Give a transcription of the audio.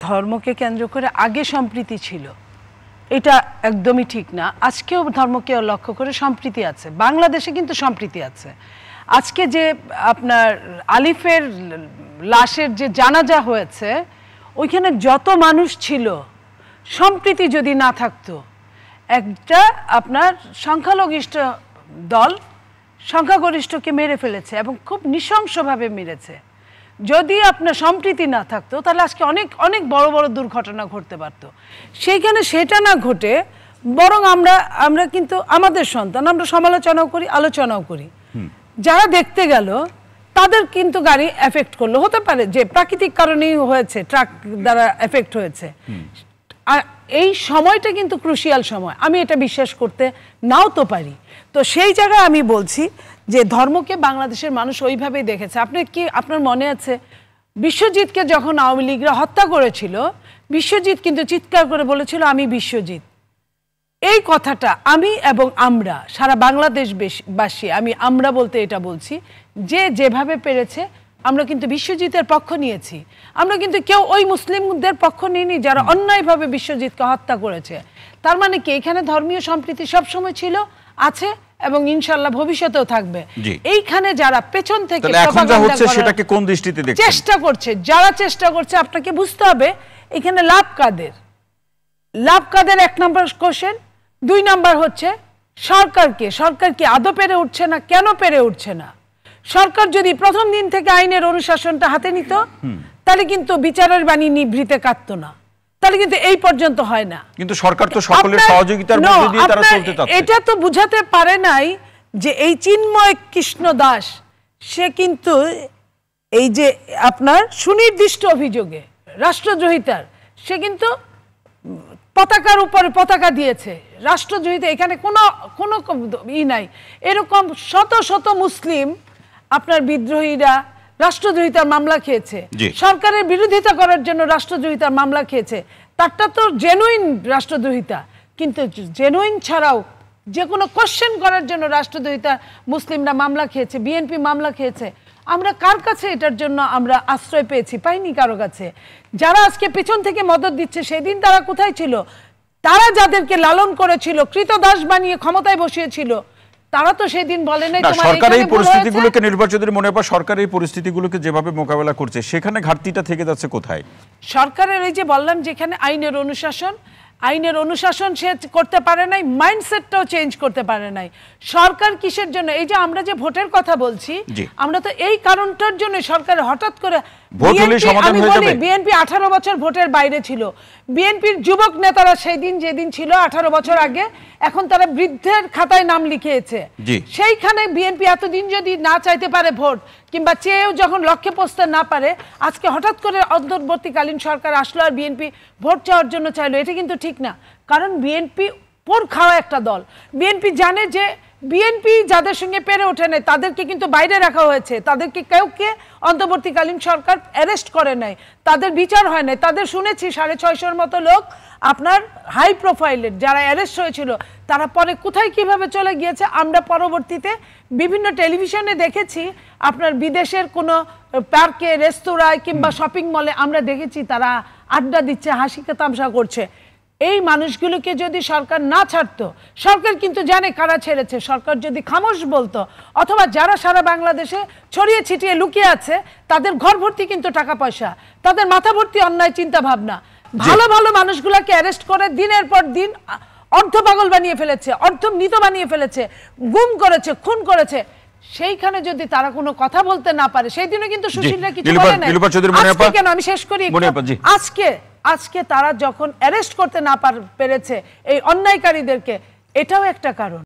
ধর্মকে কেন্দ্র করে আগে সম্প্রীতি ছিল, এটা একদমই ঠিক না। আজকেও ধর্মকে লক্ষ্য করে সম্প্রীতি আছে, বাংলাদেশে কিন্তু সম্প্রীতি আছে। আজকে যে আপনার আলিফের লাশের যে জানাজা হয়েছে, ওইখানে যত মানুষ ছিল, সম্প্রীতি যদি না থাকতো, একটা আপনার সংখ্যালঘিষ্ঠ দল সংখ্যাগরিষ্ঠকে মেরে ফেলেছে এবং খুব নৃশংসভাবে মেরেছে। যদি আপনার সম্প্রীতি না থাকতো তাহলে আজকে অনেক অনেক বড় বড় দুর্ঘটনা ঘটতে পারত। সেইখানে সেটা না ঘটে বরং আমরা কিন্তু আমাদের সন্তান, আমরা সমালোচনাও করি, আলোচনাও করি। যারা দেখতে গেল তাদের কিন্তু গাড়ি এফেক্ট করলো, হতে পারে যে প্রাকৃতিক কারণেই হয়েছে, ট্রাক দ্বারা এফেক্ট হয়েছে। আর এই সময়টা কিন্তু ক্রুশিয়াল সময়, আমি এটা বিশ্বাস করতে নাও তো পারি। তো সেই জায়গায় আমি বলছি যে ধর্মকে বাংলাদেশের মানুষ ওইভাবেই দেখেছে। আপনার মনে আছে বিশ্বজিৎকে যখন আওয়ামী লীগরা হত্যা করেছিল, বিশ্বজিৎ কিন্তু চিৎকার করে বলেছিল আমি বিশ্বজিৎ। এই কথাটা আমি এবং আমরা সারা বাংলাদেশবাসী, আমরা বলতে এটা বলছি, যে যেভাবে পেরেছে আমরা কিন্তু বিশ্বজিতের পক্ষ নিয়েছি। আমরা কিন্তু কেউ ওই মুসলিমদের পক্ষ নিইনি যারা অন্যায়ভাবে বিশ্বজিৎকে হত্যা করেছে। তার মানে কি এখানে ধর্মীয় সম্প্রীতি সবসময় ছিল, আছে এবং ইনশাআল্লাহ ভবিষ্যতেও থাকবে। এইখানে যারা পেছন থেকে চেষ্টা করছে, যারা চেষ্টা করছে, আপনাকে বুঝতে হবে এখানে লাভ কাদের। লাভ কাদের 1 নম্বর কোশ্চেন। 2 নম্বর হচ্ছে সরকারকে, সরকার কি আদৌ পেরে উঠছে না, কেন পেরে উঠছে না? সরকার যদি প্রথম দিন থেকে আইনের অনুশাসনটা হাতে নিত তাহলে কিন্তু বিচারের বাণী নিভৃতে কাটতো না, তাহলে কিন্তু এই পর্যন্ত হয় না। কিন্তু সরকার তো সকলের সহযোগিতার মধ্যে দিয়ে তারা চলতে চাচ্ছে। এটা তো বুঝাতে পারে নাই যে এই চিন্ময় কৃষ্ণ দাস সে কিন্তু এই যে আপনার সুনির্দিষ্ট অভিযোগে রাষ্ট্রদ্রোহিতার, সে কিন্তু পতাকার উপরে পতাকা দিয়েছে রাষ্ট্রদ্রোহিতা। এখানে কোনো নাই। এরকম শত শত মুসলিম আপনার বিদ্রোহীরা রাষ্ট্রদ্রোহিতার মামলা খেয়েছে, সরকারের বিরোধিতা করার জন্য রাষ্ট্রদ্রোহিতার মামলা খেয়েছে। তারটা তো জেনুইন রাষ্ট্রদ্রোহিতা, কিন্তু জেনুইন ছাড়াও যে কোনো কোশ্চেন করার জন্য রাষ্ট্রদ্রোহিতা মুসলিমরা মামলা খেয়েছে, বিএনপি মামলা খেয়েছে। আমরা কার কাছে এটার জন্য আমরা আশ্রয় পেয়েছি? পাইনি কারো কাছে। যারা আজকে পেছন থেকে মদত দিচ্ছে সেদিন তারা কোথায় ছিল? তারা যাদেরকে লালন করেছিল, কৃতদাস বানিয়ে ক্ষমতায় বসিয়েছিল, তারা তো সেদিন বলে নাই তোমার সরকার এই পরিস্থিতিগুলোকে, নির্বাচনের মনে পড়ে সরকার এই পরিস্থিতিগুলোকে যেভাবে মোকাবেলা করছে সেখানে ঘাটতিটা থেকে যাচ্ছে কোথায়? সরকারের এই যে বললাম যেখানে আইনের অনুশাসন সে করতে পারে নাই, মাইন্ডসেটটাও চেঞ্জ করতে পারে নাই। সরকার কিসের জন্য এই যে আমরা যে ভোটের কথা বলছি, আমরা তো এই কারণটার জন্য সরকার হঠাৎ করে বিএনপি 18 বছর ভোটের বাইরে ছিল। বিএনপির যুবক নেতারা সেই দিন যেদিন ছিল 18 বছর আগে, এখন তারা বৃদ্ধের খাতায় নাম লিখিয়েছে। সেইখানে বিএনপি এতদিন যদি না চাইতে পারে ভোট, কিংবা চেয়েও যখন লক্ষ্যে পৌঁছতে না পারে, আজকে হঠাৎ করে অন্তর্বর্তীকালীন সরকার আসলো আর বিএনপি ভোট চাওয়ার জন্য চাইলো, এটা কিন্তু ঠিক না। কারণ বিএনপি পোর খাওয়া একটা দল। বিএনপি জানে যে বিএনপি যাদের সঙ্গে পেরে ওঠে নাই তাদেরকে কিন্তু বাইরে রাখা হয়েছে, তাদেরকে কাউকে অন্তর্বর্তীকালীন সরকার অ্যারেস্ট করে নাই, তাদের বিচার হয় নাই। তাদের শুনেছি 650-র মতো লোক আপনার হাই প্রোফাইলের যারা অ্যারেস্ট হয়েছিল তারা পরে কোথায় কিভাবে চলে গিয়েছে আমরা পরবর্তীতে বিভিন্ন টেলিভিশনে দেখেছি। আপনার বিদেশের কোনো পার্কে, রেস্তোরাঁয় কিংবা শপিং মলে আমরা দেখেছি তারা আড্ডা দিচ্ছে, হাসি তামাশা করছে। এই মানুষগুলোকে যদি সরকার না ছাড়তো, সরকার কিন্তু জানে কারা ছেড়েছে, সরকার যদি খামোশ বলতো, অথবা যারা সারা বাংলাদেশে ছড়িয়ে ছিটিয়ে লুকিয়ে আছে তাদের ঘর ভর্তি কিন্তু টাকা পয়সা, তাদের মাথা ভর্তি অন্যায় চিন্তা ভাবনা, ভালো ভালো মানুষগুলোকে অ্যারেস্ট করে দিনের পর দিন অর্ধপাগল বানিয়ে ফেলেছে, অর্ধমৃত বানিয়ে ফেলেছে, গুম করেছে, খুন করেছে। সেইখানে যদি তারা কোনো কথা বলতে না পারে, সেই দিনও কিন্তু সুশীলরা কিছু বলে না। আজকে কেন, আমি শেষ করি, আজকে তারা যখন অ্যারেস্ট করতে না পেরেছে এই অন্যায়কারীদেরকে, এটাও একটা কারণ।